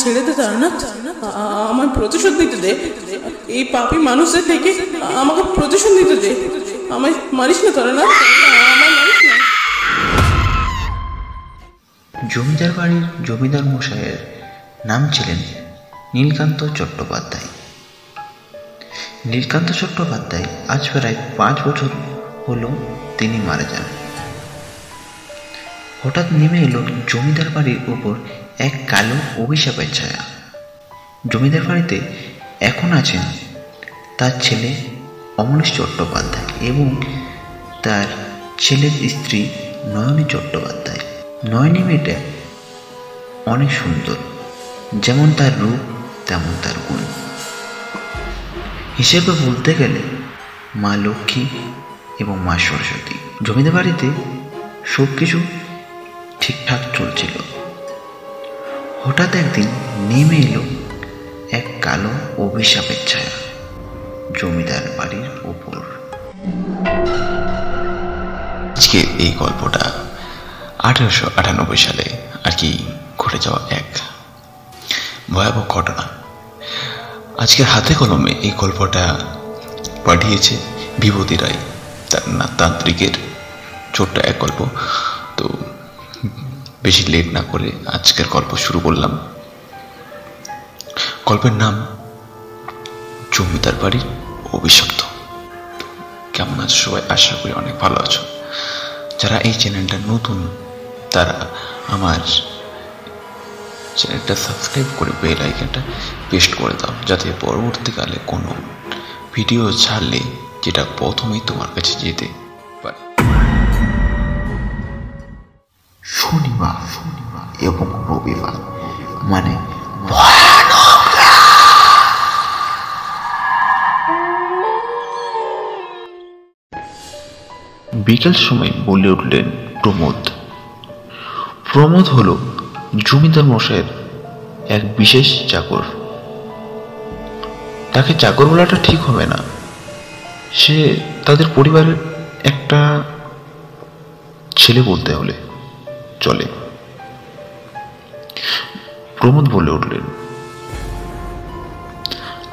ছেড়ে দে তারানাথ, আমার প্রতিশোধ নিতে দে। এই পাপী মানুষদের থেকে আমাকে প্রতিশোধ নিতে দে। আমায় মারিস না তারানাথ, আমায় মারিস না। জমিদার বাড়ির জমিদার মশাইয়ের নাম ছিলেন নীলকান্ত চট্টোপাধ্যায়। নীলকান্ত চট্টোপাধ্যায় আজ প্রায় 5 বছর হলো তিনি মারা যান। হঠাৎ নেমে এলো জমিদার বাড়ির উপর এক কালো অভিশাপের ছায়া। জমিদার বাড়িতে এখন আছেন তার ছেলে অমলেশ চট্টোপাধ্যায় এবং তার ছেলের স্ত্রী নয়নী চট্টোপাধ্যায়। নয়নী মেয়েটা অনেক সুন্দর, যেমন তার রূপ তেমন তার গুণ। হিসেবে বলতে গেলে মা লক্ষ্মী এবং মা সরস্বতী। জমিদার বাড়িতে সব কিছু ঠিকঠাক চলছিল। হঠাৎ একদিন নেমে এলো এক কালো অভিশাপের ছায়া জমিদার বাড়ির উপর। আজকে এই গল্পটা 1898 সালে আর কি ঘটে যাওয়া এক ভয়াবহ ঘটনা। আজকে হাতে কলমে এই গল্পটা পাঠিয়েছে বিভূতি রায়, তান্ত্রিকের ছোট্ট এক গল্প। তো বেশি লেট না করে আজকের গল্প শুরু করলাম। গল্পের নাম জমিদার বাড়ির অভিশপ্ত। কেমন আছো সবাই? আশা করি অনেক ভালো আছো। যারা এই চ্যানেলটা নতুন তারা আমার চ্যানেলটা সাবস্ক্রাইব করে বেল আইকনটা প্রেস করে দাও, যাতে পরবর্তীকালে কোনো ভিডিও ছাড়লে যেটা প্রথমেই তোমার কাছে যেতে পারে। শনিবার এবং রবিবার মানে বিকেল সময় বলে উঠলেন প্রমোদ। প্রমোদ হল জমিদার মশাইয়ের এক বিশেষ চাকর। তাকে চাকর বলাটা ঠিক হবে না, সে তাদের পরিবারের একটা ছেলে বলতে হলে চলে। প্রমোদ বলে উঠলেন,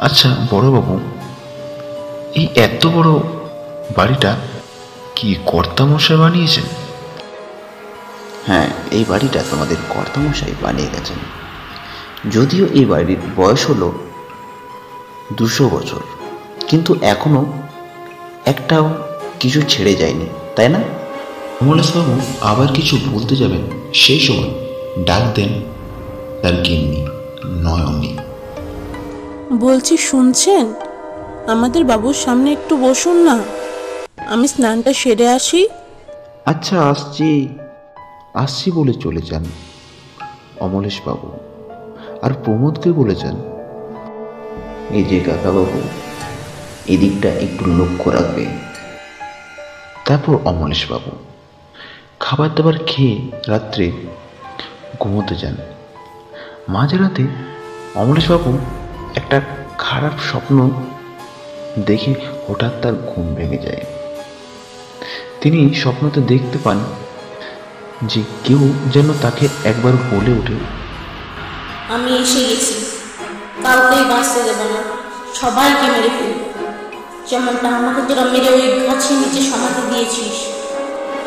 আচ্ছা বড়বাবু, এই এত বড় বাড়িটা কি কর্তামশাই বানিয়েছেন? হ্যাঁ, এই বাড়িটা তোমাদের কর্তামশাই বানিয়ে গেছেন। যদিও এই বাড়ির বয়স হলো 200 বছর, কিন্তু এখনো একটাও কিছু ছেড়ে যায়নি, তাই না? অমলেশবাবু আবার কিছু বলতে যাবেন, সেই সময় ডাক দেন তার গিন্নি নয়নী। বলছি শুনছেন? আমাদের বাবুর সামনে একটু বসুন না, আমি স্নানটা সেরে আসি। আচ্ছা আসছি বলে চলে যান অমলেশবাবু, আর প্রমোদকে বলে যান, এই যে কাকাবাবু, এদিকটা একটু লক্ষ্য রাখবে। তারপর অমলেশবাবু খাবার দাবার খেয়ে রাত্রে ঘুমোতে যান। মাঝরাতে অমলেশবাবু একটা খারাপ স্বপ্ন দেখে হঠাৎ তার ঘুম ভেঙে যায়। তিনি স্বপ্নতে দেখতে পান যে কেউ যেন তাকে একবার বলে ওঠে, আমি এসে গেছি, কাউকেই বাঁচতে দেব না, সবাইকে মেরে ফেলব। যেমনটা আমাকে তোরা মেরে ওই গাছের নিচে সমাধি দিয়েছিস,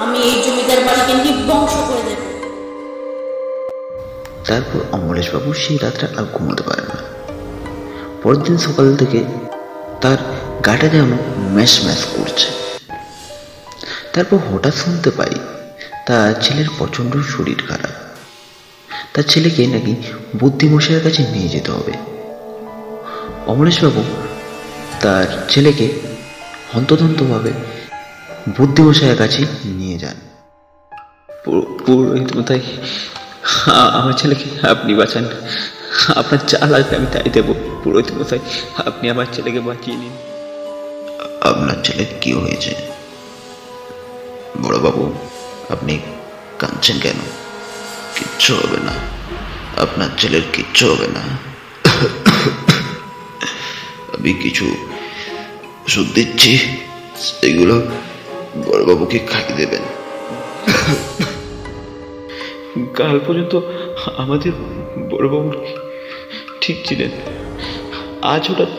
আমি এই জমিদার বাড়িকে নির্বংশ করে দেব। তারপর অমলেশবাবু সেই রাতটা আর ঘুমোতে পারেন না। পরের দিন সকাল থেকে তার গাটা যেন ম্যাশ ম্যাশ করছে। তারপর হঠাৎ শুনতে পাই তার ছেলের প্রচণ্ড শরীর খারাপ। তার ছেলেকে নাকি বুদ্ধিমশাইয়ের কাছে নিয়ে যেতে হবে। অমলেশবাবু তার ছেলেকে হন্তদন্তভাবে বুদ্ধিমশাইয়ের কাছে নিয়ে যান। পুরোহিত মশাই, আমার ছেলেকে আপনি বাঁচান, আপনার যা লাগবে আমি তাই দেবো। পুরোহিত মশাই, আপনি আমার ছেলেকে বাঁচিয়ে নিন। আপনার ছেলের কি হয়েছে বড়বাবু? আপনি কাঁদছেন কেন? কিচ্ছু হবে না, আপনার ছেলের কিচ্ছু হবে না। আমি কিছু ওষুধ দিচ্ছি, সেগুলো বড়বাবুকে খাইয়ে দেবেন। কাল পর্যন্ত আমাদের বড়বাবুর ঠিক ছিলেন, আজ হঠাৎ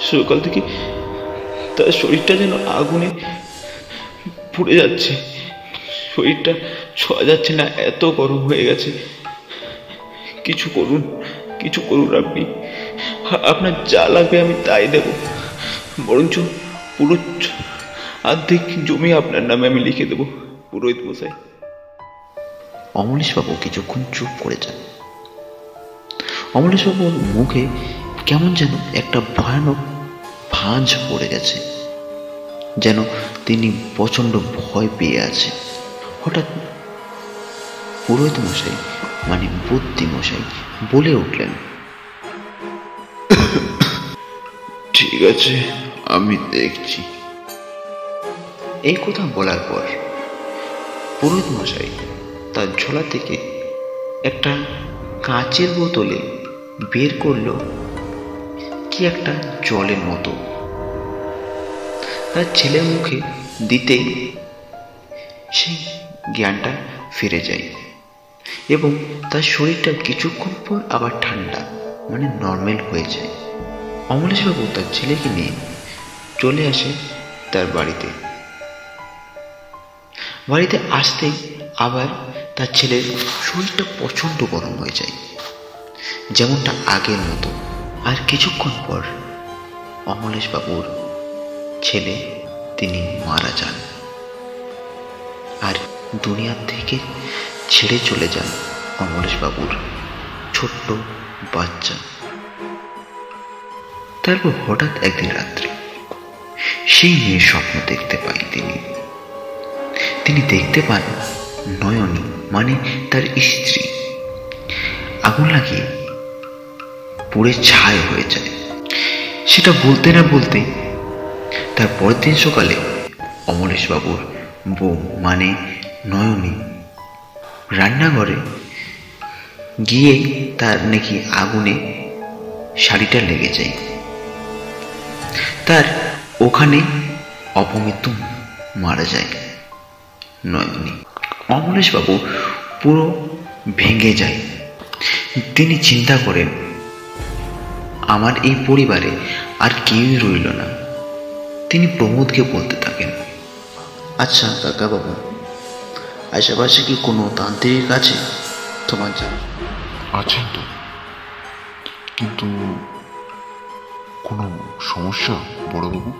সকাল থেকে তার শরীরটা যেন আগুনে পুড়ে যাচ্ছে। শরীরটা ছোঁয়া যাচ্ছে না, এত গরম হয়ে গেছে। কিছু করুন, কিছু করুন আপনি। আপনার যা লাগবে আমি তাই দেব। বরঞ্চ পুরো অর্ধেক জমি আপনার নামে আমি লিখে দেব পুরোহিত মশাই। অমলেশবাবু কিছুক্ষণ চুপ করে যান। অমলেশবাবুর মুখে কেমন যেন একটা ভয়ানক ভাঁজ পড়ে গেছে, যেন তিনি প্রচন্ড ভয় পেয়ে আছে। হঠাৎ পুরোহিত মশাই মানে বুদ্ধি মশাই বলে উঠলেন, ঠিক আছে, আমি দেখছি। এই কথা বলার পর পুরোহিত মশাই তার ঝোলা থেকে একটা কাঁচের বোতলে বের করলো কি একটা জলের মতো। তার ছেলের মুখে দিতেই সেই জ্ঞানটা ফিরে যায় এবং তার শরীরটা কিছুক্ষণ পর আবার ঠান্ডা মানে নর্মাল হয়ে যায়। অমলেশবাবু তার ছেলেকে নিয়ে চলে আসে তার বাড়িতে। বাড়িতে আসতেই আবার তার ছেলের শরীরটা প্রচণ্ড গরম হয়ে যায়, যেমনটা আগের মতো। আর কিছুক্ষণ পর অমলেশবাবুর ছেলে তিনি মারা যান আর দুনিয়ার থেকে ছেড়ে চলে যান অমলেশবাবুর ছোট্ট বাচ্চা। তারপর হঠাৎ একদিন রাত্রে সেই মেয়ের স্বপ্ন দেখতে পাই তিনি দেখতে পান নয়নী মানে তার স্ত্রী আগুন লাগিয়ে পুড়ে ছাই হয়ে যায়। সেটা বলতে না বলতে তার পরের দিন সকালে অমলেশবাবুর বউ মানে নয়নী রান্নাঘরে গিয়ে তার নাকি আগুনে শাড়িটা লেগে যায়। তার ওখানে অপমৃত্যু মারা যায় নয়নী। অমলেশবাবু পুরো ভেঙে যায়। তিনি চিন্তা করেন, আমার এই পরিবারে আর কেউই রইল না। তিনি প্রমোদকে বলতে থাকেন, আচ্ছা কাকাবাবু, আশেপাশে কি কোনো তান্ত্রিক আছে তোমার জানা? আছেন তো, কিন্তু কোনো সমস্যা বড়বাবু?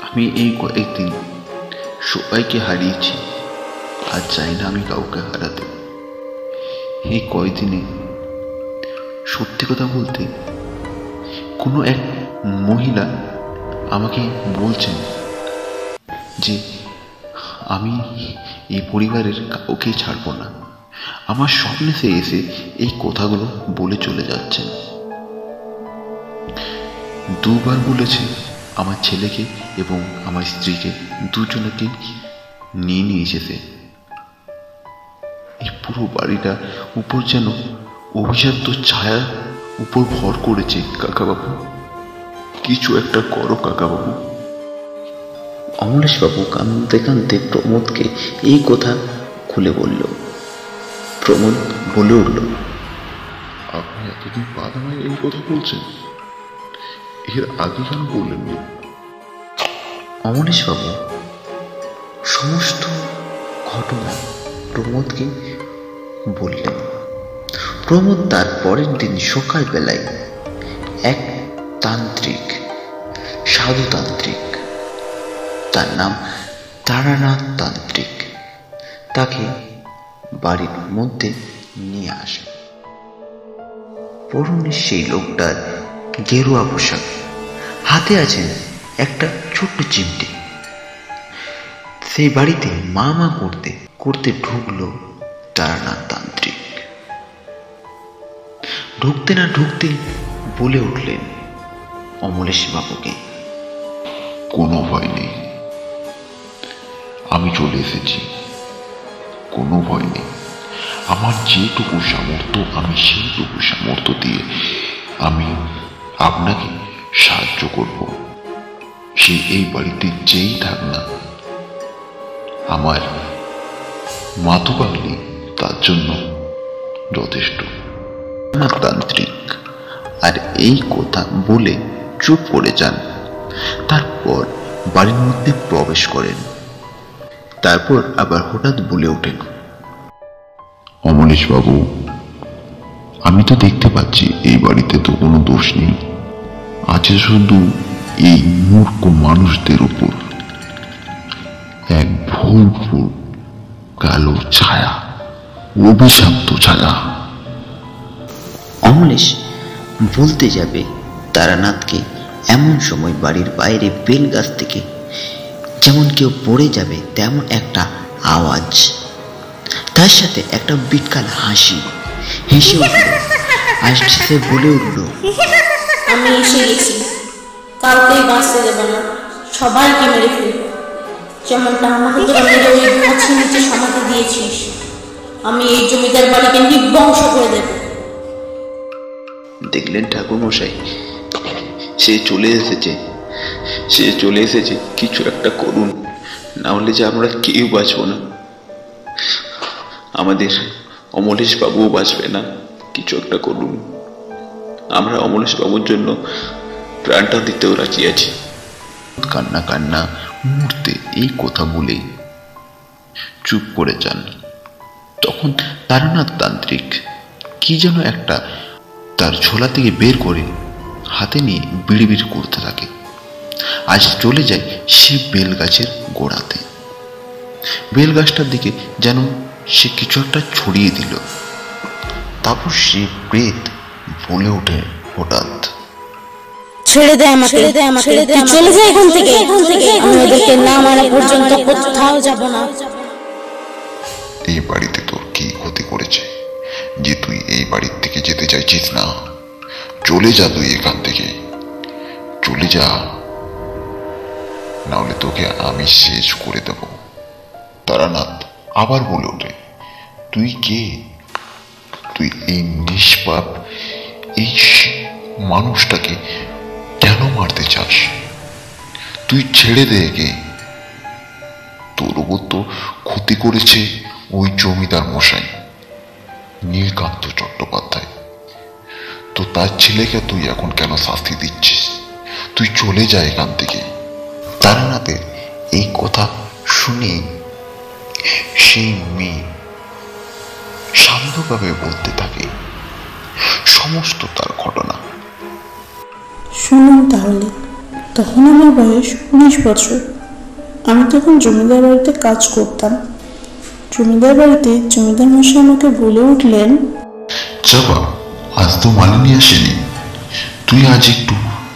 আমি এই কয়েকদিন সবাইকে হারিয়েছি, আর চাই না আমি কাউকে হারাতে। এই কয়েকদিনে সত্যি কথা বলতে কোনো এক মহিলা আমাকে বলছেন যে আমি এই পরিবারের কাউকে ছাড়ব না। আমার স্বপ্নে সে এসে এই কথাগুলো বলে চলে যাচ্ছেন। দুবার বলেছে আমার ছেলেকে এবং আমার স্ত্রীকে দুজনকে নিয়ে এসেছে। এই পুরো বাড়িটা উপর যেন অভিশপ্ত ছায়া উপর ভর করেছে। কাকাবাবু, কিছু একটা করো কাকাবাবু। অমলেশবাবু কাঁদতে কাঁদতে প্রমোদকে এই কথা খুলে বলল। প্রমোদ বলে উঠল, আপনি এতদিন বাদ আমায় এই কথা বলছেন, এর আগে কেন বললেননি? অমলেশবাবু সমস্ত ঘটনা প্রমোদকে বললেন। প্রমোদ তার পরের দিন সকালবেলায় এক তান্ত্রিক, সাধুতান্ত্রিক, তার নাম তারানাথ তান্ত্রিক, তাকে বাড়ির মধ্যে নিয়ে আসে। পরনে সেই লোকটার গেরুয়া পোশাক, হাতে আছেন একটা ছোট্ট চিমটি। সেই বাড়িতে মা মা করতে করতে ঢুকলো তারানাথ তান্ত্রিক। ঢুকতে না ঢুকতে বলে উঠলেন অমলেশবাবুকে, কোনো ভয় নেই, আমি চলে এসেছি, কোনো ভয় নেই। আমার যেটুকু সামর্থ্য আমি সেইটুকু সামর্থ্য দিয়ে আমি আপনাকে সাহায্য করব। সে এই বাড়িতে যেই থাক না, আমার মাতুকাগলি তার জন্য যথেষ্ট। তান্ত্রিক আর এই কথা বলে চুপ করে যান। তারপর বাড়ির মধ্যে প্রবেশ করেন। তারপর আবার হঠাৎ বলে ওঠেন, অমলেশ বাবু, আমি তো দেখতে পাচ্ছি এই বাড়িতে তো কোনো দোষ নেই, আছে শুধু এই মূর্খ মানুষদের উপর এক ভুল কালো ছায়া, অভিশপ্ত ছায়া। অমলেশ বলতে যাবে তারানাথকে, এমন সময় বাড়ির বাইরে বেল গাছ থেকে যেমন কেউ পড়ে যাবে তেমন একটা আওয়াজ, তার সাথে একটা বিকল হাসি হেসে উঠল। আশিসে বলে উঠল, আমি এসে গেছি, কাউকেই বাঁচতে দেব না, সবাইকে মেরে ফেলবো। যেমনটা আমাকে তোরা মেরে ওই গাছের নিচে সমাধি দিয়েছিস, আমি এই জমিদার বাড়িকে নির্বংশ করে দেব। দেখলেন ঠাকুর মশাই, সে চলে এসেছে, কিছু একটা করুন, না হলে যে আমরা কেউ বাঁচবো না, আমাদের অমলেশ বাবুও বাঁচবে না। কিছু একটা করুন, আমরা অমলেশ বাবুর জন্য প্রাণটা দিতেও রাজি আছি। কান্না কান্না মুহূর্তে এই কথা বলেই চুপ করে যান। তখন তারানাথ তান্ত্রিক কি যেন একটা তার ঝোলা থেকে বের করে হাতে নিয়ে বিড়বিড় করতে থাকে। আজ চলে যায় সে বেলগাছের গোড়াতে। বেলগাছটার দিকে যেন সে কিছু একটা ছড়িয়ে দিল। তারপর সে প্রেত বলে ওঠে হঠাৎ, ছেড়ে দে আমাকে, তুই চলে যা এখান থেকে, আমি ওদেরকে না মারা পর্যন্ত কোথাও যাব না। এই বাড়িতে তোর কি ক্ষতি করেছে যে তুই এই বাড়ির থেকে যেতে চাইছিস না? চলে যা তুই এখান থেকে, চলে যা, না হলে তোকে আমি শেষ করে দেব। তারানাথ আবার বলে ওঠে, তুই কে? তুই এই নিষ্পাপ এই মানুষটাকে কেন মারতে চাস? তুই ছেড়ে দে একে, তোর উপর তো ক্ষতি করেছে ওই জমিদার মশাই নীলকান্ত চট্টোপাধ্যায়, তো তার ছেলেকে তুই এখন কেন শাস্তি দিচ্ছিস? তুই চলে যা এখান থেকে। তারানাথের এই কথা শুনে সেই মেয়ে শান্তভাবে বলতে থাকে সমস্ত তার ঘটনা। শুনুন তাহলে, তখন আমার বয়স 19 বছর। আমি তখন জমিদার বাড়িতে কাজ করতাম। জমিদার বাড়িতে জমিদার মশাই আমাকে বলে উঠলেন, চাপা, আজ তো মালিনী আসেনি, তুই আজ একটু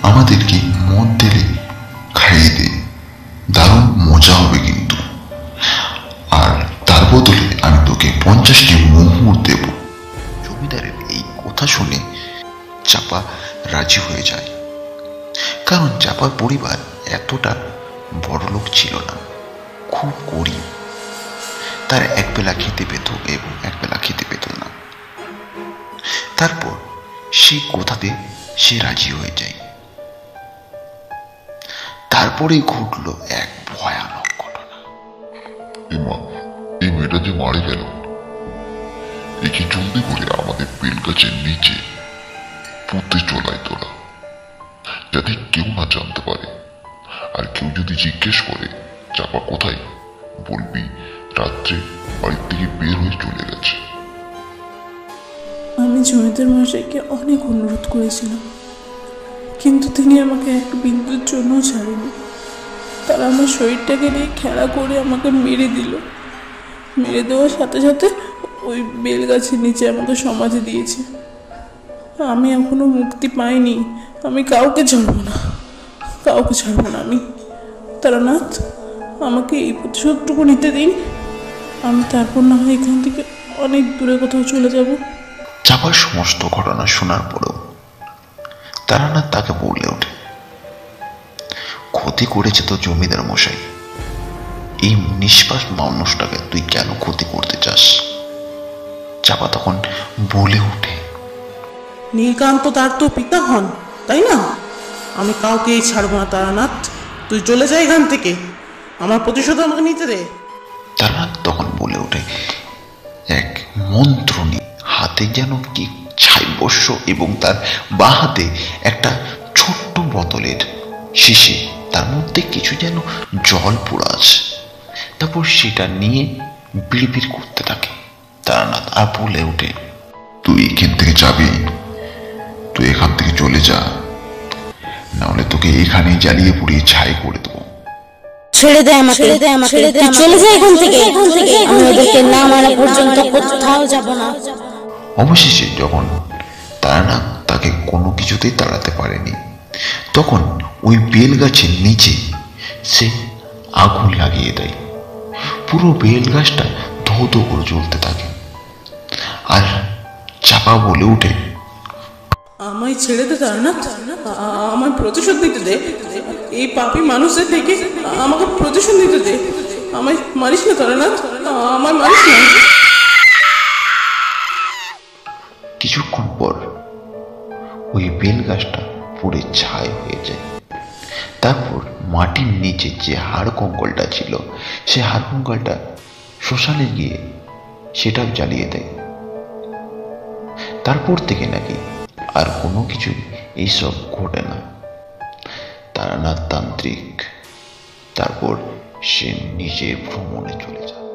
আমাদেরকে মদ ঢেলে খাইয়ে দে, দারুণ মজা হবে কিন্তু, আর তার বদলে আমি তোকে 50টি মোহর দেব। জমিদারের এই কথা শুনে চাপা রাজি হয়ে যায়, কারণ চাপার পরিবার এতটা বড়লোক ছিল না, খুব গরিব। তার একবেলা খেতে পেত এবং একবেলা খেতে পেত না। তারপর সেই কথাতে সে রাজি হয়ে যায়। তারপরে ঘটল এক ভয়ানক ঘটনা। এই মেয়েটা যে মারা গেল, একে জলদি করে আমাদের বেল গাছের নিচে পুঁতে চলাই তোরা, যাতে কেউ না জানতে পারে। আর কেউ যদি জিজ্ঞেস করে চাপা কোথায়, বলবি রাত্রে বাড়ির থেকে বের হয়ে চলে গেছে। আমি জমিদার মশাইকে অনেক অনুরোধ করেছিলাম, কিন্তু তিনি আমাকে এক বিন্দুর জন্য ছাড়েনি। তারা আমার শরীরটাকে নিয়ে খেলা করে আমাকে মেরে দিল। মেরে দেওয়ার সাথে সাথে ওই বেলগাছের নিচে আমাকে সমাধি দিয়েছে। আমি এখনো মুক্তি পাইনি। আমি কাউকে ছাড়বো না, আমি। তারানাথ, আমাকে এই প্রতিশোধটুকু নিতে দিন, আমি তারপর না হয় এখান থেকে অনেক দূরে কোথাও চলে যাব। চাপার সমস্ত ঘটনা শোনার পরেও তারানাথ তাকে বলে ওঠে, ক্ষতি করেছে তো জমিদার মশাই, এই নিষ্পাপ মানুষটাকে তুই কেন ক্ষতি করতে চাস? চাপা তখন বলে ওঠে, নীলকান্ত তার তো পিতা হন, তাই না? আমি কাউকেই ছাড়বো না তারানাথ, তুই চলে যা এখান থেকে, আমার প্রতিশোধ আমাকে নিতে দে। তারানাথ তখন বলে ওঠে, এক মন্ত্র নিয়ে হাতে যেন কি ছাই মাথায় বস্য এবং তার বাঁ হাতে একটা ছোট্ট বোতলের শিশি, তার মধ্যে কিছু যেন জল পড়া আছে। তারপর সেটা নিয়ে বিড়বিড় করতে থাকে তারানাথ আর বলে ওঠে, তুই এখান থেকে যাবি, তুই এখান থেকে চলে যা, নাহলে তোকে এখানে জ্বালিয়ে পুড়িয়ে ছাই করে দেবো। ছেড়ে দে আমাকে, তুই চলে যা এখান থেকে, আমি ওদেরকে না মারা পর্যন্ত কোথাও যাব না। অবশেষে যখন তারানাথ তাকে কোনো কিছুতেই তাড়াতে পারেনি, তখন ওই বেল গাছের নিচে সে আগুন লাগিয়ে দেয়। পুরো বেল গাছটা ধো ধো করে জ্বলতে থাকে। আর চাপা বলে ওঠে, আমায় ছেড়ে দে তারানাথ, আমার প্রতিশোধ দিতে দে। এই পাপী মানুষদের থেকে আমাকে প্রতিশোধ দিতে দে। আমায় মারিস না তারানাথ, আমায় মারিস না। কিছুক্ষণ পর ওই বেল গাছটা পুড়ে ছাই হয়ে যায়। তারপর মাটির নিচে যে হাড় কঙ্কালটা ছিল, সে হাড় কঙ্কালটা শ্মশানে গিয়ে সেটাও জ্বালিয়ে দেয়। তারপর থেকে নাকি আর কোনো কিছু এইসব ঘটে না। তারানাথ তান্ত্রিক তারপর সে নিজে ভ্রমণে চলে যায়।